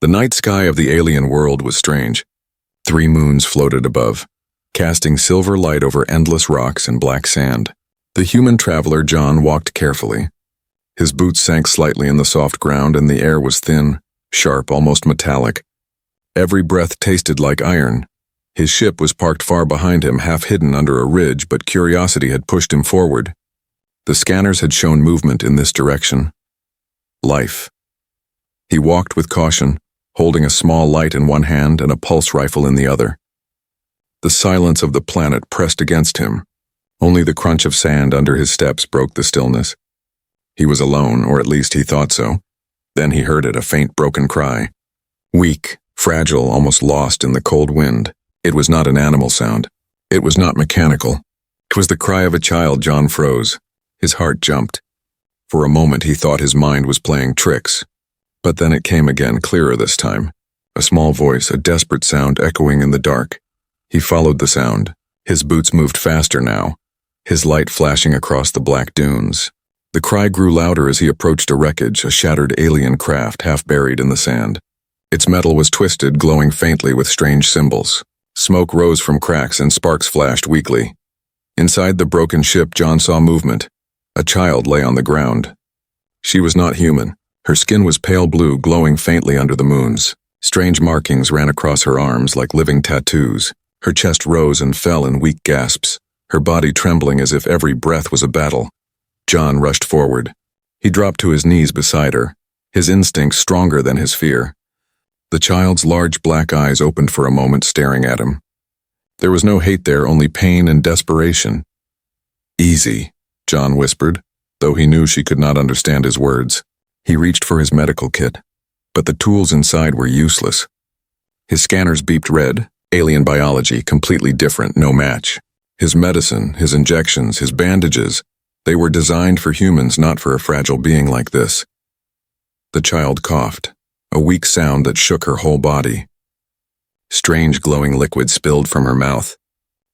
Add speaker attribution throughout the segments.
Speaker 1: The night sky of the alien world was strange. 3 moons floated above, casting silver light over endless rocks and black sand. The human traveler John walked carefully. His boots sank slightly in the soft ground and the air was thin, sharp, almost metallic. Every breath tasted like iron. His ship was parked far behind him, half hidden under a ridge, but curiosity had pushed him forward. The scanners had shown movement in this direction. Life. He walked with caution, holding a small light in one hand and a pulse rifle in the other. The silence of the planet pressed against him. Only the crunch of sand under his steps broke the stillness. He was alone, or at least he thought so. Then he heard it, a faint broken cry. Weak, fragile, almost lost in the cold wind. It was not an animal sound. It was not mechanical. It was the cry of a child. John froze. His heart jumped. For a moment he thought his mind was playing tricks. But then it came again, clearer this time. A small voice, a desperate sound echoing in the dark. He followed the sound. His boots moved faster now, his light flashing across the black dunes. The cry grew louder as he approached a wreckage, a shattered alien craft half buried in the sand. Its metal was twisted, glowing faintly with strange symbols. Smoke rose from cracks and sparks flashed weakly. Inside the broken ship, John saw movement. A child lay on the ground. She was not human. Her skin was pale blue, glowing faintly under the moons. Strange markings ran across her arms like living tattoos. Her chest rose and fell in weak gasps, her body trembling as if every breath was a battle. John rushed forward. He dropped to his knees beside her, his instincts stronger than his fear. The child's large black eyes opened for a moment, staring at him. There was no hate there, only pain and desperation. "Easy," John whispered, though he knew she could not understand his words. He reached for his medical kit, but the tools inside were useless. His scanners beeped red, alien biology, completely different, no match. His medicine, his injections, his bandages, they were designed for humans, not for a fragile being like this. The child coughed, a weak sound that shook her whole body. Strange glowing liquid spilled from her mouth.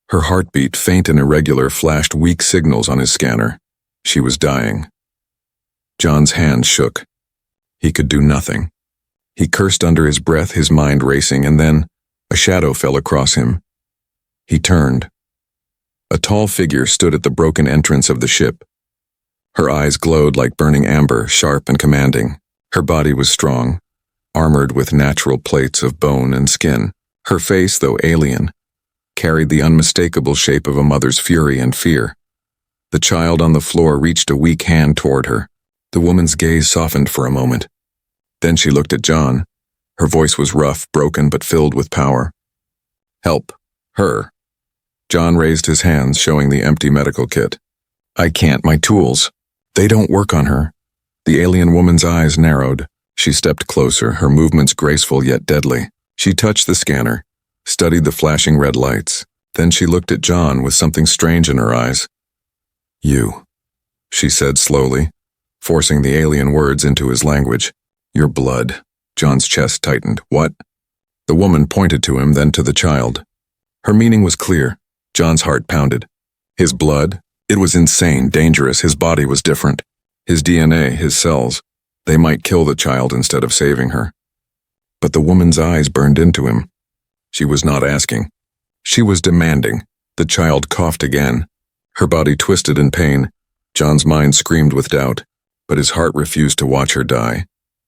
Speaker 1: Her heartbeat, faint and irregular, flashed weak signals on his scanner. She was dying. John's hand shook. He could do nothing. He cursed under his breath, his mind racing, and then a shadow fell across him. He turned. A tall figure stood at the broken entrance of the ship. Her eyes glowed like burning amber, sharp and commanding. Her body was strong, armored with natural plates of bone and skin. Her face, though alien, carried the unmistakable shape of a mother's fury and fear. The child on the floor reached a weak hand toward her. The woman's gaze softened for a moment. Then she looked at John. Her voice was rough, broken, but filled with power. "Help. Her." John raised his hands, showing the empty medical kit. "I can't. My tools. They don't work on her." The alien woman's eyes narrowed. She stepped closer, her movements graceful yet deadly. She touched the scanner, studied the flashing red lights. Then she looked at John with something strange in her eyes. "You," she said slowly, forcing the alien words into his language. "Your blood." John's chest tightened. "What?" The woman pointed to him, then to the child. Her meaning was clear. John's heart pounded. His blood? It was insane, dangerous. His body was different. His DNA, his cells, they might kill the child instead of saving her. But the woman's eyes burned into him. She was not asking. She was demanding. The child coughed again. Her body twisted in pain. John's mind screamed with doubt, but his heart refused to watch her die.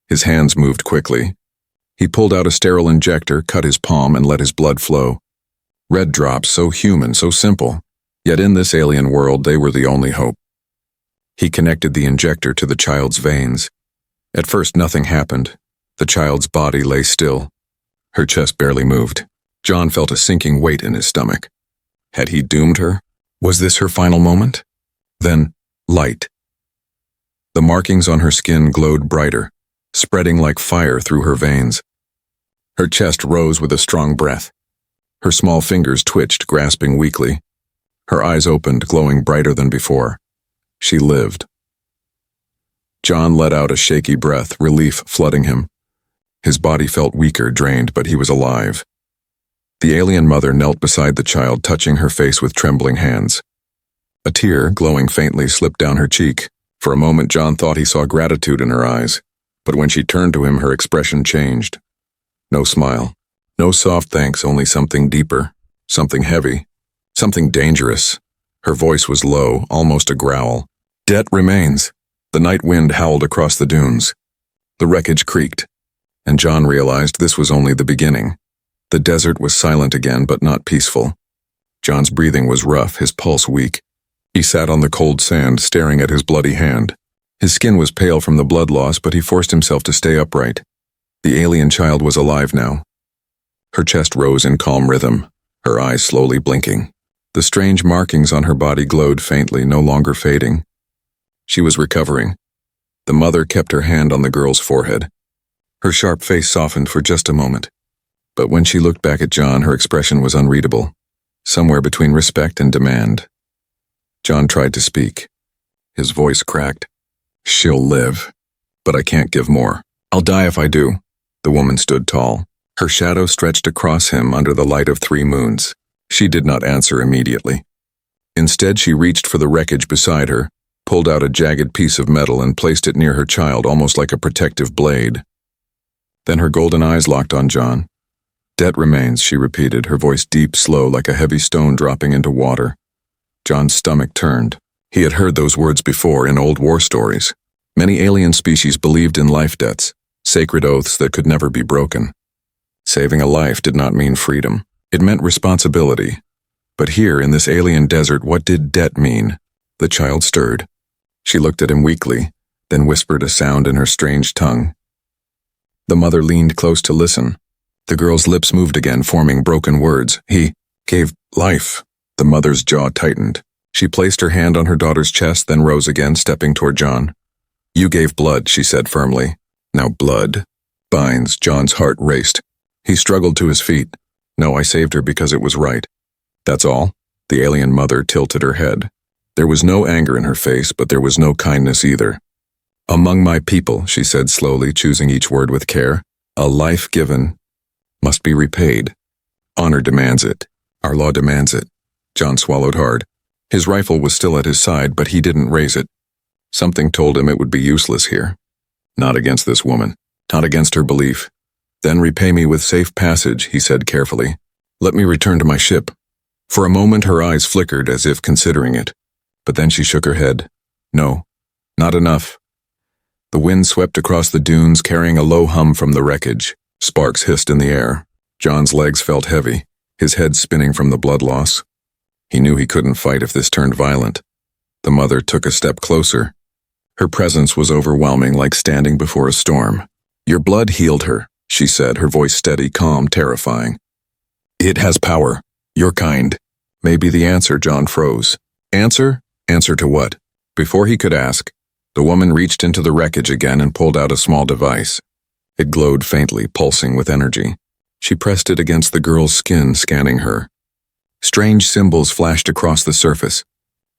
Speaker 1: His hands moved quickly. He pulled out a sterile injector, cut his palm, and let his blood flow. Red drops, so human, so simple. Yet in this alien world, they were the only hope. He connected the injector to the child's veins. At first, nothing happened. The child's body lay still. Her chest barely moved. John felt a sinking weight in his stomach. Had he doomed her? Was this her final moment? Then, light. The markings on her skin glowed brighter, spreading like fire through her veins. Her chest rose with a strong breath. Her small fingers twitched, grasping weakly. Her eyes opened, glowing brighter than before. She lived. John let out a shaky breath, relief flooding him. His body felt weaker, drained, but he was alive. The alien mother knelt beside the child, touching her face with trembling hands. A tear, glowing faintly, slipped down her cheek. For a moment, John thought he saw gratitude in her eyes, but when she turned to him, her expression changed. No smile. No soft thanks, only something deeper. Something heavy. Something dangerous. Her voice was low, almost a growl. "Det remains." The night wind howled across the dunes. The wreckage creaked, and John realized this was only the beginning. The desert was silent again, but not peaceful. John's breathing was rough, his pulse weak. He sat on the cold sand, staring at his bloody hand. His skin was pale from the blood loss, but he forced himself to stay upright. The alien child was alive now. Her chest rose in calm rhythm, her eyes slowly blinking. The strange markings on her body glowed faintly, no longer fading. She was recovering. The mother kept her hand on the girl's forehead. Her sharp face softened for just a moment. But when she looked back at John, her expression was unreadable, somewhere between respect and demand. John tried to speak. His voice cracked. "She'll live, but I can't give more. I'll die if I do." The woman stood tall. Her shadow stretched across him under the light of 3 moons. She did not answer immediately. Instead, she reached for the wreckage beside her, pulled out a jagged piece of metal and placed it near her child, almost like a protective blade. Then her golden eyes locked on John. "Det remains," she repeated, her voice deep, slow, like a heavy stone dropping into water. John's stomach turned. He had heard those words before in old war stories. Many alien species believed in life debts, sacred oaths that could never be broken. Saving a life did not mean freedom. It meant responsibility. But here, in this alien desert, what did debt mean? The child stirred. She looked at him weakly, then whispered a sound in her strange tongue. The mother leaned close to listen. The girl's lips moved again, forming broken words. "He gave life." The mother's jaw tightened. She placed her hand on her daughter's chest, then rose again, stepping toward John. "You gave blood," she said firmly. "Now blood binds." John's heart raced. He struggled to his feet. "No, I saved her because it was right." "That's all?" The alien mother tilted her head. There was no anger in her face, but there was no kindness either. "Among my people," she said slowly, choosing each word with care, "a life given must be repaid. Honor demands it. Our law demands it." John swallowed hard. His rifle was still at his side, but he didn't raise it. Something told him it would be useless here. Not against this woman. Not against her belief. "Then repay me with safe passage," he said carefully. "Let me return to my ship." For a moment her eyes flickered as if considering it. But then she shook her head. "No, not enough." The wind swept across the dunes, carrying a low hum from the wreckage. Sparks hissed in the air. John's legs felt heavy, his head spinning from the blood loss. He knew he couldn't fight if this turned violent. The mother took a step closer. Her presence was overwhelming, like standing before a storm. "Your blood healed her," she said, her voice steady, calm, terrifying. "It has power. Your kind." Maybe the answer. John froze. Answer? Answer to what? Before he could ask, the woman reached into the wreckage again and pulled out a small device. It glowed faintly, pulsing with energy. She pressed it against the girl's skin, scanning her. Strange symbols flashed across the surface.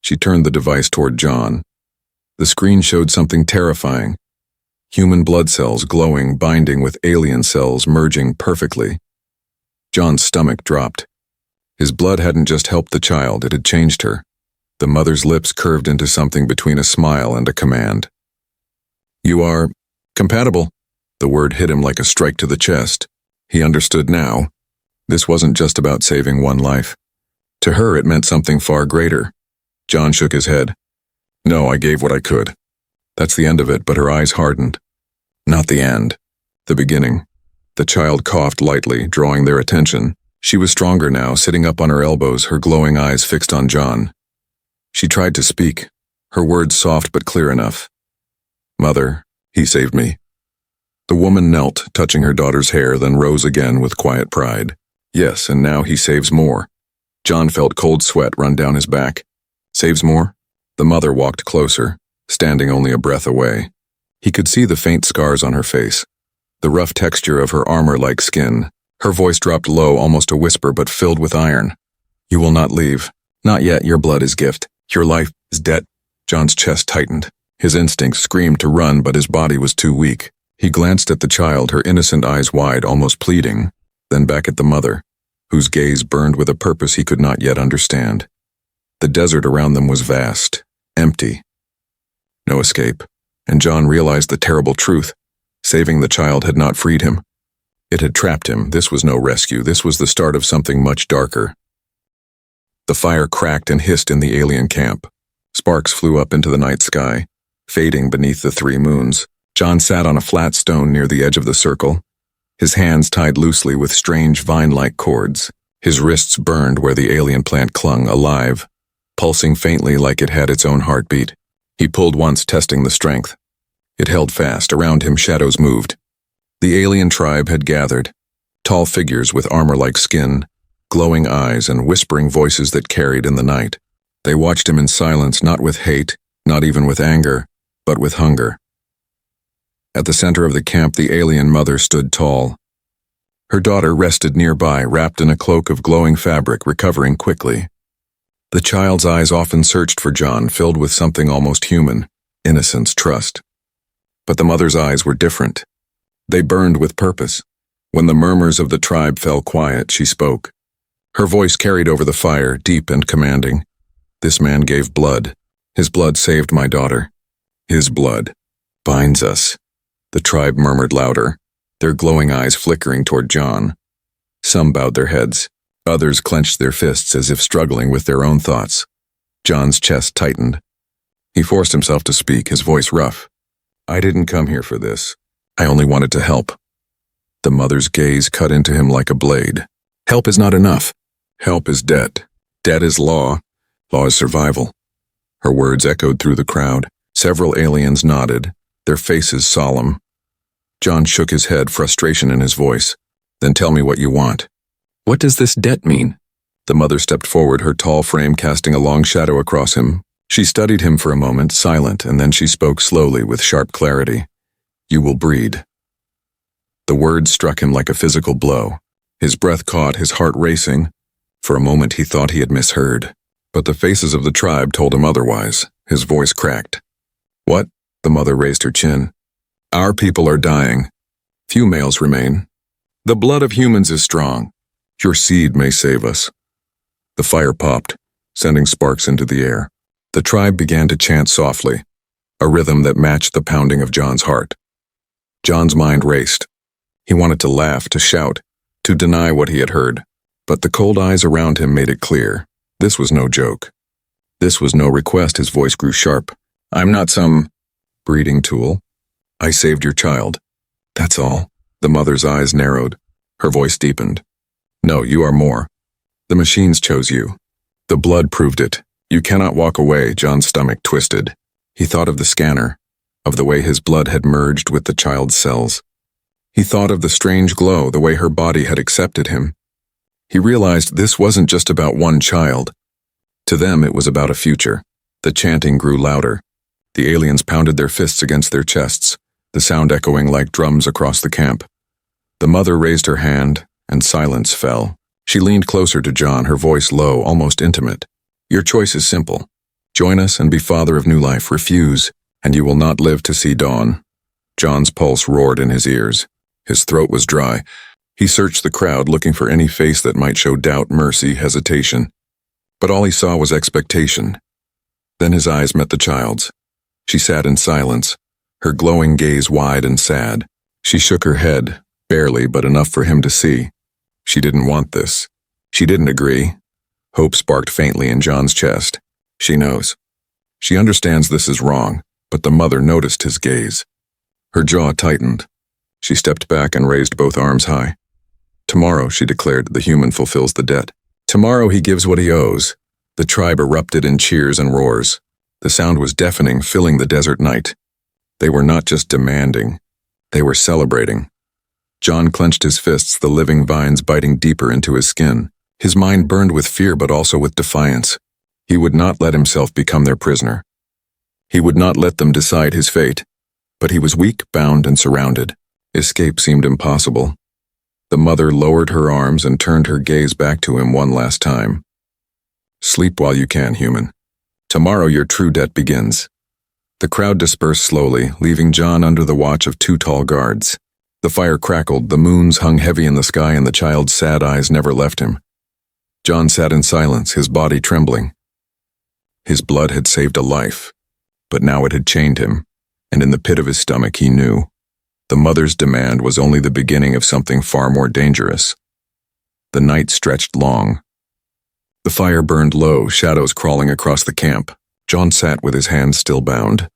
Speaker 1: She turned the device toward John. The screen showed something terrifying. Human blood cells glowing, binding with alien cells, merging perfectly. John's stomach dropped. His blood hadn't just helped the child, it had changed her. The mother's lips curved into something between a smile and a command. "You are compatible." The word hit him like a strike to the chest. He understood now. This wasn't just about saving one life. To her, it meant something far greater. John shook his head. "No, I gave what I could." That's the end of it, but her eyes hardened. Not the end. The beginning. The child coughed lightly, drawing their attention. She was stronger now, sitting up on her elbows, her glowing eyes fixed on John. She tried to speak, her words soft but clear enough. "Mother, he saved me." The woman knelt, touching her daughter's hair, then rose again with quiet pride. "Yes, and now he saves more." John felt cold sweat run down his back. "Saves more?" The mother walked closer, standing only a breath away. He could see the faint scars on her face, the rough texture of her armor-like skin. Her voice dropped low, almost a whisper, but filled with iron. "You will not leave. Not yet. Your blood is gift. Your life is debt." John's chest tightened. His instincts screamed to run, but his body was too weak. He glanced at the child, her innocent eyes wide, almost pleading, then back at the mother, whose gaze burned with a purpose he could not yet understand. The desert around them was vast, empty. No escape, and John realized the terrible truth. Saving the child had not freed him. It had trapped him. This was no rescue. This was the start of something much darker. The fire cracked and hissed in the alien camp. Sparks flew up into the night sky, fading beneath the 3 moons. John sat on a flat stone near the edge of the circle, his hands tied loosely with strange vine-like cords. His wrists burned where the alien plant clung, alive, pulsing faintly like it had its own heartbeat. He pulled once, testing the strength. It held fast. Around him, shadows moved. The alien tribe had gathered, tall figures with armor-like skin, glowing eyes, and whispering voices that carried in the night. They watched him in silence, not with hate, not even with anger, but with hunger. At the center of the camp, the alien mother stood tall. Her daughter rested nearby, wrapped in a cloak of glowing fabric, recovering quickly. The child's eyes often searched for John, filled with something almost human, innocence, trust. But the mother's eyes were different. They burned with purpose. When the murmurs of the tribe fell quiet, she spoke. Her voice carried over the fire, deep and commanding. This man gave blood. His blood saved my daughter. His blood binds us. The tribe murmured louder, their glowing eyes flickering toward John. Some bowed their heads. Others clenched their fists as if struggling with their own thoughts. John's chest tightened. He forced himself to speak, his voice rough. I didn't come here for this. I only wanted to help. The mother's gaze cut into him like a blade. Help is not enough. Help is debt. Debt is law. Law is survival. Her words echoed through the crowd. Several aliens nodded, their faces solemn. John shook his head, frustration in his voice. Then tell me what you want. What does this debt mean? The mother stepped forward, her tall frame casting a long shadow across him. She studied him for a moment, silent, and then she spoke slowly with sharp clarity. You will breed. The words struck him like a physical blow. His breath caught, his heart racing. For a moment he thought he had misheard. But the faces of the tribe told him otherwise. His voice cracked. What? The mother raised her chin. Our people are dying. Few males remain. The blood of humans is strong. Your seed may save us. The fire popped, sending sparks into the air. The tribe began to chant softly, a rhythm that matched the pounding of John's heart. John's mind raced. He wanted to laugh, to shout, to deny what he had heard. But the cold eyes around him made it clear. This was no joke. This was no request. His voice grew sharp. I'm not some breeding tool. I saved your child. That's all. The mother's eyes narrowed. Her voice deepened. No, you are more. The machines chose you. The blood proved it. You cannot walk away. John's stomach twisted. He thought of the scanner, of the way his blood had merged with the child's cells. He thought of the strange glow, the way her body had accepted him. He realized this wasn't just about one child. To them, it was about a future. The chanting grew louder. The aliens pounded their fists against their chests, the sound echoing like drums across the camp. The mother raised her hand, and silence fell. She leaned closer to John, her voice low, almost intimate. Your choice is simple. Join us and be father of new life. Refuse, and you will not live to see dawn. John's pulse roared in his ears. His throat was dry. He searched the crowd, looking for any face that might show doubt, mercy, hesitation. But all he saw was expectation. Then his eyes met the child's. She sat in silence, her glowing gaze wide and sad. She shook her head, barely, but enough for him to see. She didn't want this. She didn't agree. Hope sparked faintly in John's chest. She knows. She understands this is wrong, but the mother noticed his gaze. Her jaw tightened. She stepped back and raised both arms high. Tomorrow, she declared, the human fulfills the debt. Tomorrow he gives what he owes. The tribe erupted in cheers and roars. The sound was deafening, filling the desert night. They were not just demanding. They were celebrating. John clenched his fists, the living vines biting deeper into his skin. His mind burned with fear but also with defiance. He would not let himself become their prisoner. He would not let them decide his fate. But he was weak, bound, and surrounded. Escape seemed impossible. The mother lowered her arms and turned her gaze back to him one last time. Sleep while you can, human. Tomorrow your true debt begins. The crowd dispersed slowly, leaving John under the watch of 2 tall guards. The fire crackled, the moons hung heavy in the sky, and the child's sad eyes never left him. John sat in silence, his body trembling. His blood had saved a life, but now it had chained him, and in the pit of his stomach he knew The mother's demand was only the beginning of something far more dangerous. The night stretched long. The fire burned low, shadows crawling across the camp. John sat with his hands still bound,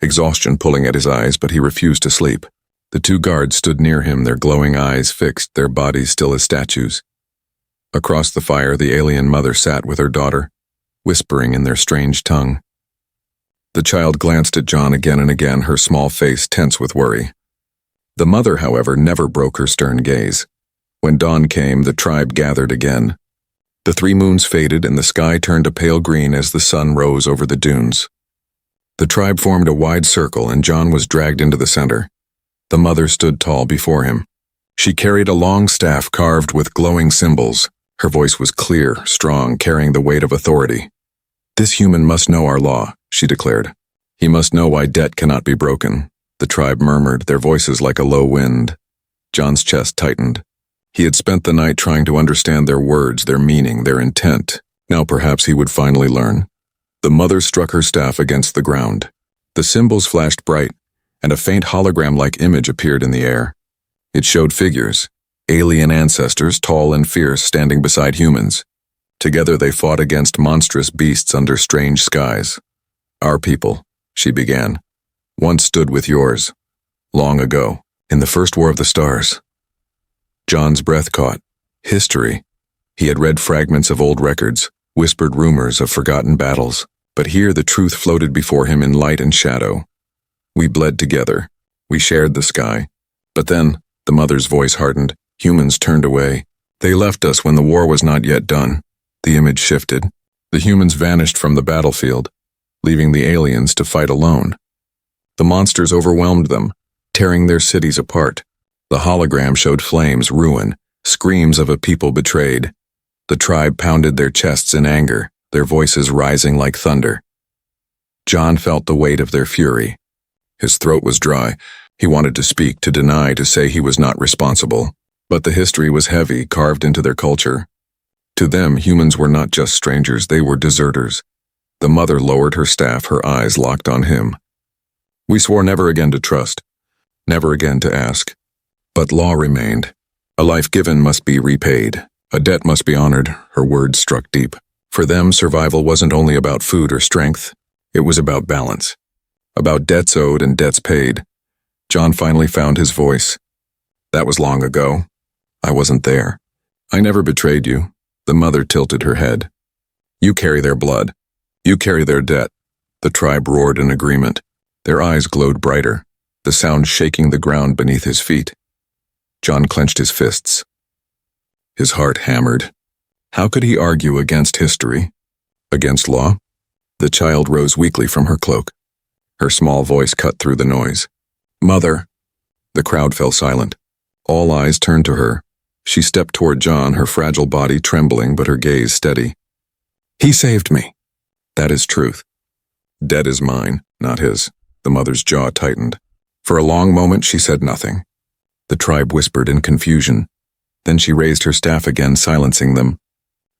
Speaker 1: exhaustion pulling at his eyes, but he refused to sleep. The two guards stood near him, their glowing eyes fixed, their bodies still as statues. Across the fire, the alien mother sat with her daughter, whispering in their strange tongue. The child glanced at John again and again, her small face tense with worry. The mother, however, never broke her stern gaze. When dawn came, the tribe gathered again. The 3 moons faded and the sky turned a pale green as the sun rose over the dunes. The tribe formed a wide circle and John was dragged into the center. The mother stood tall before him. She carried a long staff carved with glowing symbols. Her voice was clear, strong, carrying the weight of authority. "This human must know our law," she declared. "He must know why debt cannot be broken." The tribe murmured, their voices like a low wind. John's chest tightened. He had spent the night trying to understand their words, their meaning, their intent. Now perhaps he would finally learn. The mother struck her staff against the ground. The symbols flashed bright, and a faint hologram-like image appeared in the air. It showed figures, alien ancestors, tall and fierce, standing beside humans. Together they fought against monstrous beasts under strange skies. "Our people," she began, "once stood with yours. Long ago, in the first war of the stars." John's breath caught. History. He had read fragments of old records, whispered rumors of forgotten battles, but here the truth floated before him in light and shadow. "We bled together. We shared the sky. But then," the mother's voice hardened, "humans turned away. They left us when the war was not yet done." The image shifted. The humans vanished from the battlefield, leaving the aliens to fight alone. The monsters overwhelmed them, tearing their cities apart. The hologram showed flames, ruin, screams of a people betrayed. The tribe pounded their chests in anger, their voices rising like thunder. John felt the weight of their fury. His throat was dry. He wanted to speak, to deny, to say he was not responsible. But the history was heavy, carved into their culture. To them, humans were not just strangers, they were deserters. The mother lowered her staff, her eyes locked on him. "We swore never again to trust, never again to ask. But law remained. A life given must be repaid. A debt must be honored." Her words struck deep. For them, survival wasn't only about food or strength. It was about balance. About debts owed and debts paid. John finally found his voice. "That was long ago. I wasn't there. I never betrayed you." The mother tilted her head. "You carry their blood. You carry their debt." The tribe roared in agreement. Their eyes glowed brighter, the sound shaking the ground beneath his feet. John clenched his fists. His heart hammered. How could he argue against history? Against law? The child rose weakly from her cloak. Her small voice cut through the noise. "Mother." The crowd fell silent. All eyes turned to her. She stepped toward John, her fragile body trembling but her gaze steady. "He saved me." "That is truth. Debt is mine, not his." The mother's jaw tightened. For a long moment she said nothing. The tribe whispered in confusion. Then she raised her staff again, silencing them.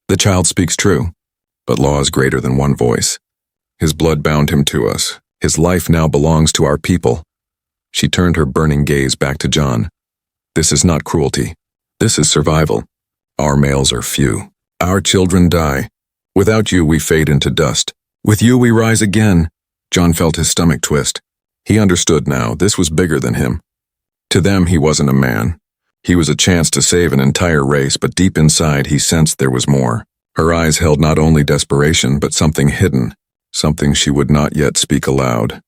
Speaker 1: "The child speaks true, but law is greater than one voice. His blood bound him to us. His life now belongs to our people." She turned her burning gaze back to John. "This is not cruelty. This is survival. Our males are few. Our children die. Without you, we fade into dust. With you, we rise again." John felt his stomach twist. He understood now. This was bigger than him. To them, he wasn't a man. He was a chance to save an entire race, but deep inside, he sensed there was more. Her eyes held not only desperation, but something hidden, something she would not yet speak aloud.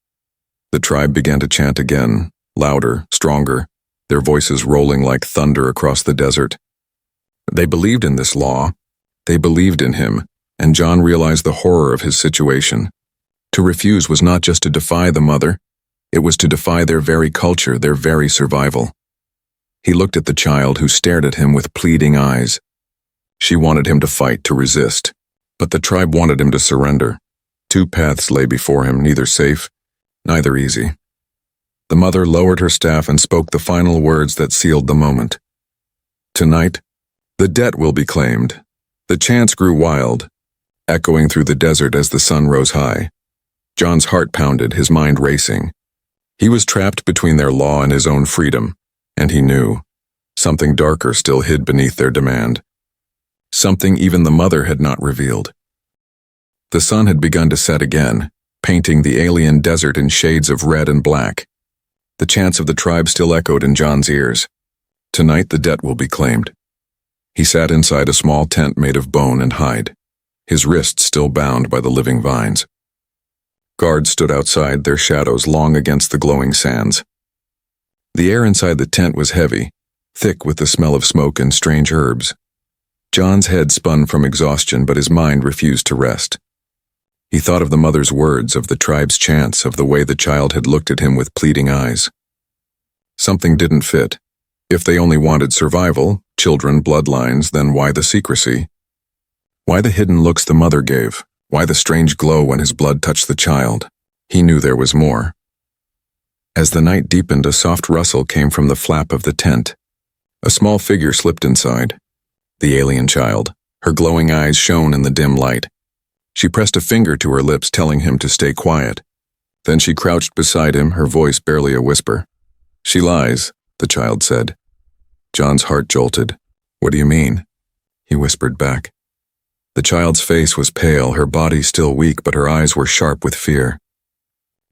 Speaker 1: The tribe began to chant again, louder, stronger, their voices rolling like thunder across the desert. They believed in this law. They believed in him, and John realized the horror of his situation. To refuse was not just to defy the mother, it was to defy their very culture, their very survival. He looked at the child, who stared at him with pleading eyes. She wanted him to fight, to resist, but the tribe wanted him to surrender. Two paths lay before him, neither safe, neither easy. The mother lowered her staff and spoke the final words that sealed the moment. "Tonight, the debt will be claimed." The chants grew wild, echoing through the desert as the sun rose high. John's heart pounded, his mind racing. He was trapped between their law and his own freedom, and he knew something darker still hid beneath their demand. Something even the mother had not revealed. The sun had begun to set again, painting the alien desert in shades of red and black. The chants of the tribe still echoed in John's ears. Tonight the debt will be claimed. He sat inside a small tent made of bone and hide, his wrists still bound by the living vines. Guards stood outside, their shadows long against the glowing sands. The air inside the tent was heavy, thick with the smell of smoke and strange herbs. John's head spun from exhaustion, but his mind refused to rest. He thought of the mother's words, of the tribe's chants, of the way the child had looked at him with pleading eyes. Something didn't fit. If they only wanted survival, children, bloodlines, then why the secrecy? Why the hidden looks the mother gave? Why the strange glow when his blood touched the child? He knew there was more. As the night deepened, a soft rustle came from the flap of the tent. A small figure slipped inside. The alien child. Her glowing eyes shone in the dim light. She pressed a finger to her lips, telling him to stay quiet. Then she crouched beside him, her voice barely a whisper. "She lies," the child said. John's heart jolted. "What do you mean?" he whispered back. The child's face was pale, her body still weak, but her eyes were sharp with fear.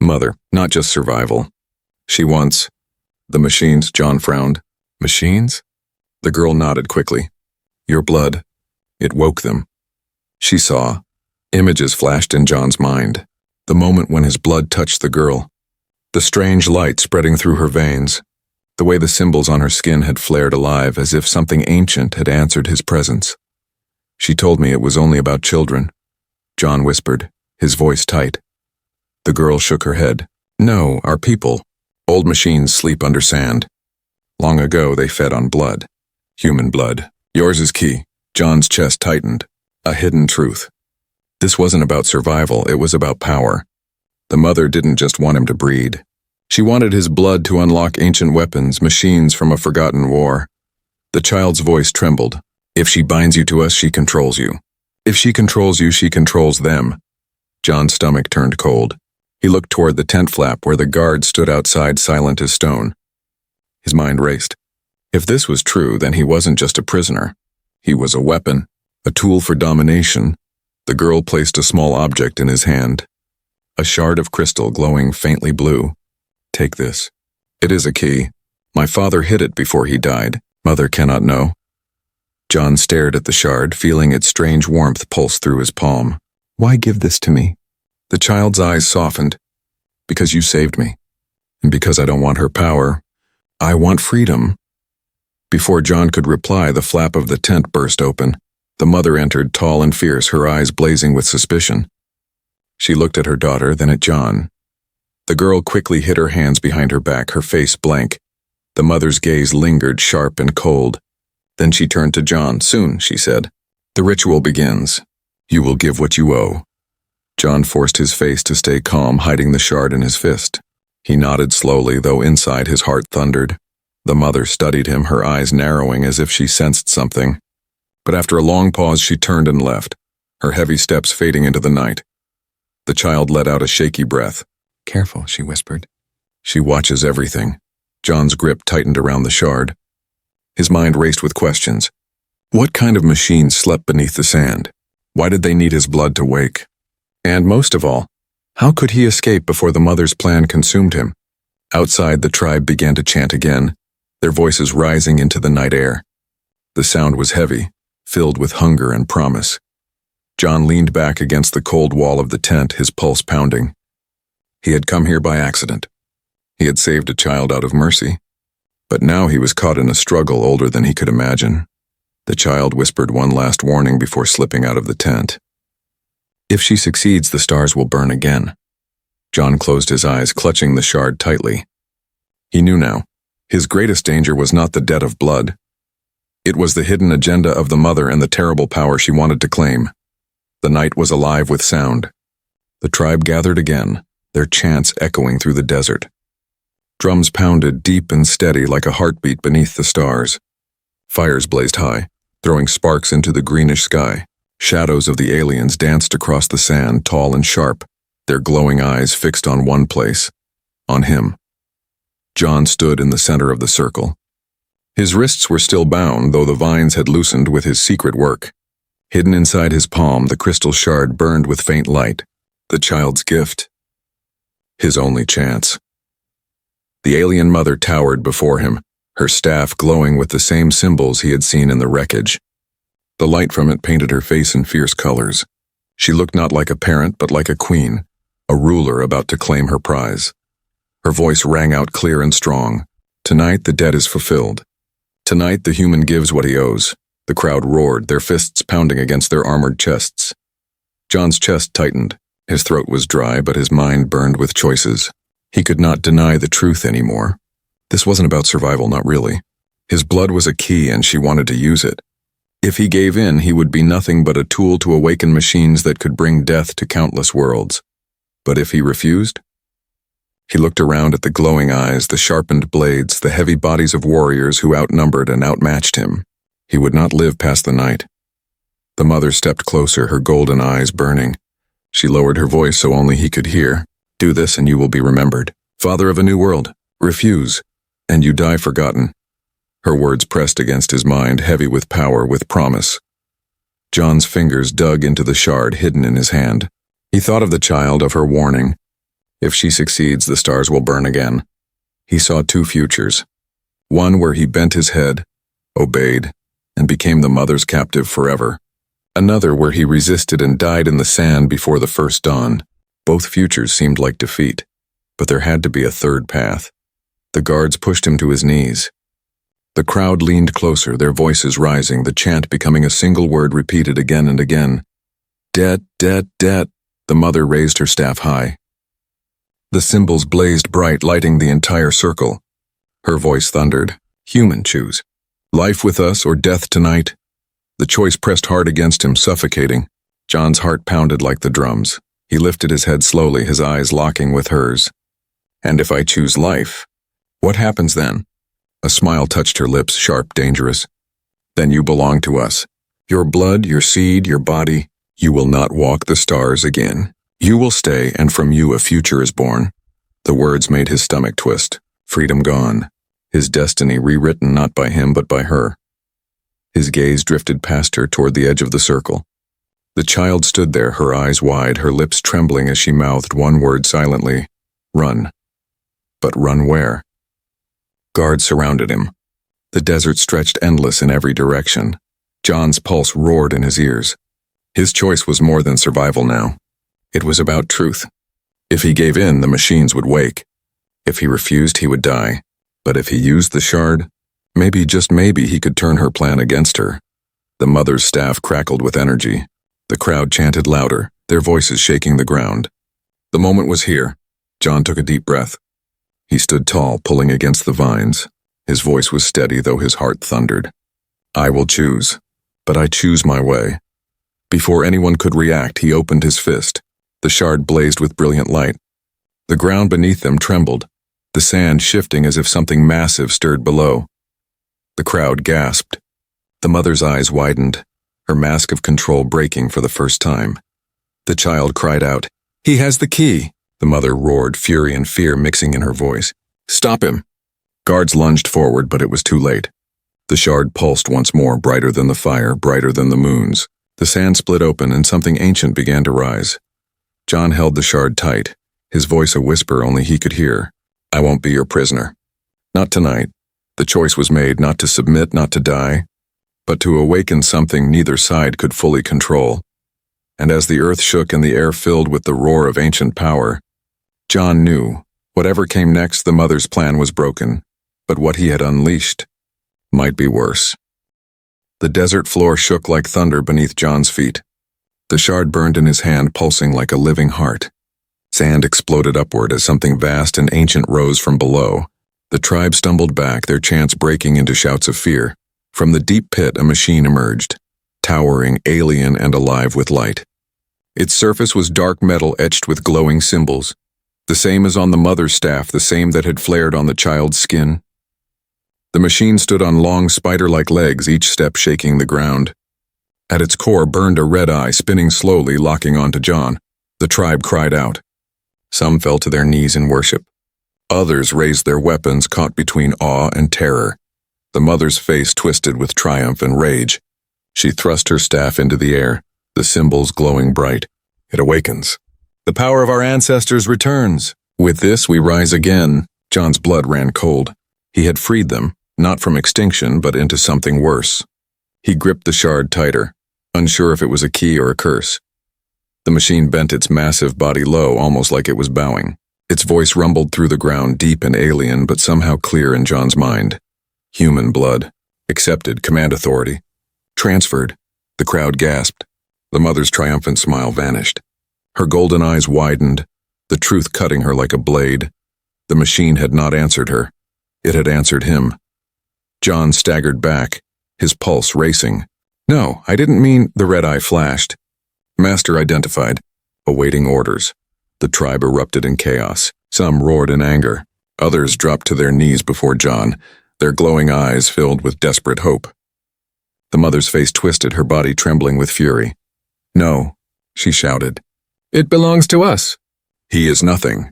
Speaker 1: "Mother, not just survival. She wants..." "The machines," John frowned. "Machines?" The girl nodded quickly. "Your blood. It woke them." She saw. Images flashed in John's mind. The moment when his blood touched the girl. The strange light spreading through her veins. The way the symbols on her skin had flared alive, as if something ancient had answered his presence. "She told me it was only about children," John whispered, his voice tight. The girl shook her head. "No, our people. Old machines sleep under sand. Long ago they fed on blood. Human blood. Yours is key." John's chest tightened. A hidden truth. This wasn't about survival, it was about power. The mother didn't just want him to breed. She wanted his blood to unlock ancient weapons, machines from a forgotten war. The child's voice trembled. "If she binds you to us, she controls you. If she controls you, she controls them." John's stomach turned cold. He looked toward the tent flap where the guard stood outside, silent as stone. His mind raced. If this was true, then he wasn't just a prisoner. He was a weapon, a tool for domination. The girl placed a small object in his hand. A shard of crystal glowing faintly blue. "Take this. It is a key. My father hid it before he died. Mother cannot know." John stared at the shard, feeling its strange warmth pulse through his palm. "Why give this to me?" The child's eyes softened. "Because you saved me. And because I don't want her power. I want freedom." Before John could reply, the flap of the tent burst open. The mother entered, tall and fierce, her eyes blazing with suspicion. She looked at her daughter, then at John. The girl quickly hid her hands behind her back, her face blank. The mother's gaze lingered, sharp and cold. Then she turned to John. "Soon," she said. "The ritual begins. You will give what you owe." John forced his face to stay calm, hiding the shard in his fist. He nodded slowly, though inside his heart thundered. The mother studied him, her eyes narrowing as if she sensed something. But after a long pause, she turned and left, her heavy steps fading into the night. The child let out a shaky breath. "Careful," she whispered. "She watches everything." John's grip tightened around the shard. His mind raced with questions. What kind of machine slept beneath the sand? Why did they need his blood to wake? And most of all, how could he escape before the mother's plan consumed him? Outside, the tribe began to chant again, their voices rising into the night air. The sound was heavy, filled with hunger and promise. John leaned back against the cold wall of the tent, his pulse pounding. He had come here by accident. He had saved a child out of mercy. But now he was caught in a struggle older than he could imagine. The child whispered one last warning before slipping out of the tent. "If she succeeds, the stars will burn again." John closed his eyes, clutching the shard tightly. He knew now. His greatest danger was not the debt of blood. It was the hidden agenda of the mother and the terrible power she wanted to claim. The night was alive with sound. The tribe gathered again, their chants echoing through the desert. Drums pounded deep and steady like a heartbeat beneath the stars. Fires blazed high, throwing sparks into the greenish sky. Shadows of the aliens danced across the sand, tall and sharp, their glowing eyes fixed on one place, on him. John stood in the center of the circle. His wrists were still bound, though the vines had loosened with his secret work. Hidden inside his palm, the crystal shard burned with faint light. The child's gift. His only chance. The alien mother towered before him, her staff glowing with the same symbols he had seen in the wreckage. The light from it painted her face in fierce colors. She looked not like a parent, but like a queen, a ruler about to claim her prize. Her voice rang out clear and strong. Tonight the debt is fulfilled. Tonight the human gives what he owes. The crowd roared, their fists pounding against their armored chests. John's chest tightened. His throat was dry, but his mind burned with choices. He could not deny the truth anymore. This wasn't about survival, not really. His blood was a key, and she wanted to use it. If he gave in, he would be nothing but a tool to awaken machines that could bring death to countless worlds. But if he refused? He looked around at the glowing eyes, the sharpened blades, the heavy bodies of warriors who outnumbered and outmatched him. He would not live past the night. The mother stepped closer, her golden eyes burning. She lowered her voice so only he could hear. Do this and you will be remembered. Father of a new world, refuse, and you die forgotten. Her words pressed against his mind, heavy with power, with promise. John's fingers dug into the shard hidden in his hand. He thought of the child, of her warning. If she succeeds, the stars will burn again. He saw two futures. One where he bent his head, obeyed, and became the mother's captive forever. Another where he resisted and died in the sand before the first dawn. Both futures seemed like defeat, but there had to be a third path. The guards pushed him to his knees. The crowd leaned closer, their voices rising, the chant becoming a single word repeated again and again. Debt, debt, debt. The mother raised her staff high. The symbols blazed bright, lighting the entire circle. Her voice thundered. Human, choose. Life with us or death tonight? The choice pressed hard against him, suffocating. John's heart pounded like the drums. He lifted his head slowly, his eyes locking with hers. And if I choose life, what happens then? A smile touched her lips, sharp, dangerous. Then you belong to us. Your blood, your seed, your body. You will not walk the stars again. You will stay, and from you a future is born. The words made his stomach twist. Freedom gone. His destiny rewritten not by him but by her. His gaze drifted past her toward the edge of the circle. The child stood there, her eyes wide, her lips trembling as she mouthed one word silently. Run. But run where? Guards surrounded him. The desert stretched endless in every direction. John's pulse roared in his ears. His choice was more than survival now. It was about truth. If he gave in, the machines would wake. If he refused, he would die. But if he used the shard, maybe, just maybe, he could turn her plan against her. The mother's staff crackled with energy. The crowd chanted louder, their voices shaking the ground. The moment was here. John took a deep breath. He stood tall, pulling against the vines. His voice was steady, though his heart thundered. I will choose, but I choose my way. Before anyone could react, he opened his fist. The shard blazed with brilliant light. The ground beneath them trembled, the sand shifting as if something massive stirred below. The crowd gasped. The mother's eyes widened, her mask of control breaking for the first time. The child cried out, He has the key! The mother roared, fury and fear mixing in her voice. Stop him! Guards lunged forward, but it was too late. The shard pulsed once more, brighter than the fire, brighter than the moons. The sand split open and something ancient began to rise. John held the shard tight, his voice a whisper only he could hear. I won't be your prisoner. Not tonight. The choice was made not to submit, not to die, but to awaken something neither side could fully control. And as the earth shook and the air filled with the roar of ancient power, John knew, whatever came next, the mother's plan was broken, but what he had unleashed might be worse. The desert floor shook like thunder beneath John's feet. The shard burned in his hand, pulsing like a living heart. Sand exploded upward as something vast and ancient rose from below. The tribe stumbled back, their chants breaking into shouts of fear. From the deep pit, a machine emerged, towering, alien, and alive with light. Its surface was dark metal etched with glowing symbols, the same as on the mother's staff, the same that had flared on the child's skin. The machine stood on long, spider-like legs, each step shaking the ground. At its core burned a red eye, spinning slowly, locking onto John. The tribe cried out. Some fell to their knees in worship. Others raised their weapons, caught between awe and terror. The mother's face twisted with triumph and rage. She thrust her staff into the air, the symbols glowing bright. It awakens. The power of our ancestors returns. With this we rise again. John's blood ran cold. He had freed them, not from extinction, but into something worse. He gripped the shard tighter, unsure if it was a key or a curse. The machine bent its massive body low, almost like it was bowing. Its voice rumbled through the ground, deep and alien, but somehow clear in John's mind. Human blood. Accepted. Command authority. Transferred. The crowd gasped. The mother's triumphant smile vanished. Her golden eyes widened, the truth cutting her like a blade. The machine had not answered her. It had answered him. John staggered back, his pulse racing. No, I didn't mean. The red eye flashed. Master identified, awaiting orders. The tribe erupted in chaos. Some roared in anger. Others dropped to their knees before John, their glowing eyes filled with desperate hope. The mother's face twisted, her body trembling with fury. No, she shouted. It belongs to us. He is nothing.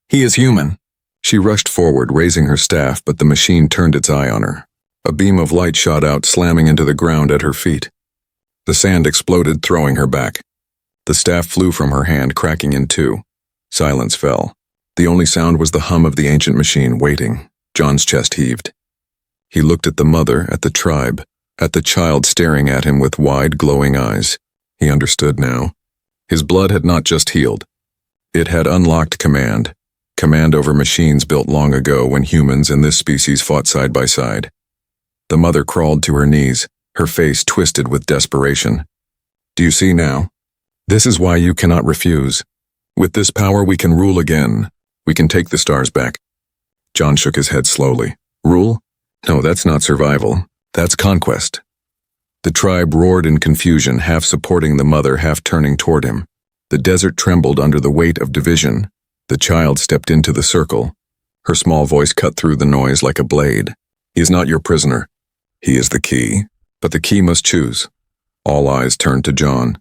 Speaker 1: He is human. She rushed forward, raising her staff, but the machine turned its eye on her. A beam of light shot out, slamming into the ground at her feet. The sand exploded, throwing her back. The staff flew from her hand, cracking in two. Silence fell. The only sound was the hum of the ancient machine, waiting. John's chest heaved. He looked at the mother, at the tribe, at the child staring at him with wide, glowing eyes. He understood now. His blood had not just healed. It had unlocked command. Command over machines built long ago when humans and this species fought side by side. The mother crawled to her knees, her face twisted with desperation. Do you see now? This is why you cannot refuse. With this power we can rule again. We can take the stars back. John shook his head slowly. Rule? No, that's not survival. That's conquest. The tribe roared in confusion, half supporting the mother, half turning toward him. The desert trembled under the weight of division. The child stepped into the circle. Her small voice cut through the noise like a blade. He is not your prisoner. He is the key. But the key must choose. All eyes turned to John.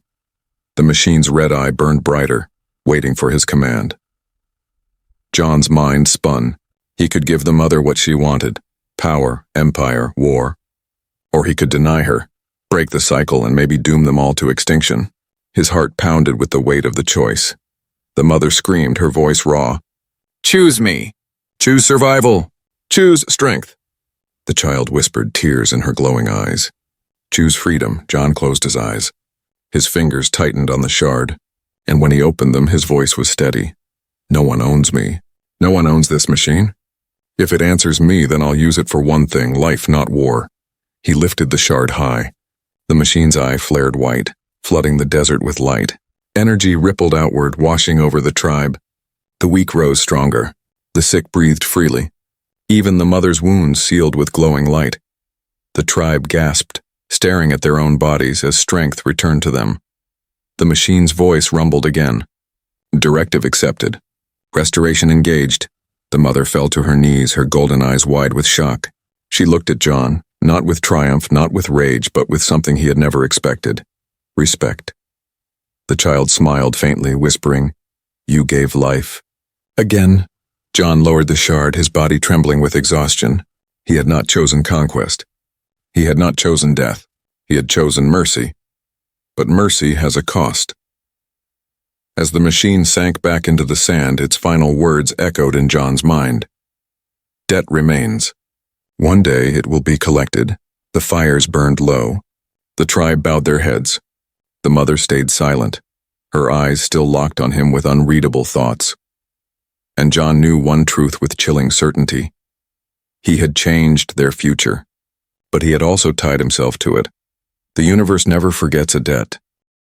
Speaker 1: The machine's red eye burned brighter, waiting for his command. John's mind spun. He could give the mother what she wanted. Power, empire, war. Or he could deny her, break the cycle, and maybe doom them all to extinction. His heart pounded with the weight of the choice. The mother screamed, her voice raw. Choose me. Choose survival. Choose strength. The child whispered, tears in her glowing eyes. Choose freedom. John closed his eyes. His fingers tightened on the shard, and when he opened them, his voice was steady. No one owns me. No one owns this machine. If it answers me, then I'll use it for one thing, life, not war. He lifted the shard high. The machine's eye flared white, flooding the desert with light. Energy rippled outward, washing over the tribe. The weak rose stronger. The sick breathed freely. Even the mother's wounds sealed with glowing light. The tribe gasped, staring at their own bodies as strength returned to them. The machine's voice rumbled again. Directive accepted. Restoration engaged. The mother fell to her knees, her golden eyes wide with shock. She looked at John, not with triumph, not with rage, but with something he had never expected. Respect. The child smiled faintly, whispering, You gave life. Again. John lowered the shard, his body trembling with exhaustion. He had not chosen conquest. He had not chosen death. He had chosen mercy. But mercy has a cost. As the machine sank back into the sand, its final words echoed in John's mind. Debt remains. One day it will be collected. The fires burned low. The tribe bowed their heads. The mother stayed silent, her eyes still locked on him with unreadable thoughts. And John knew one truth with chilling certainty. He had changed their future, but he had also tied himself to it. The universe never forgets a debt.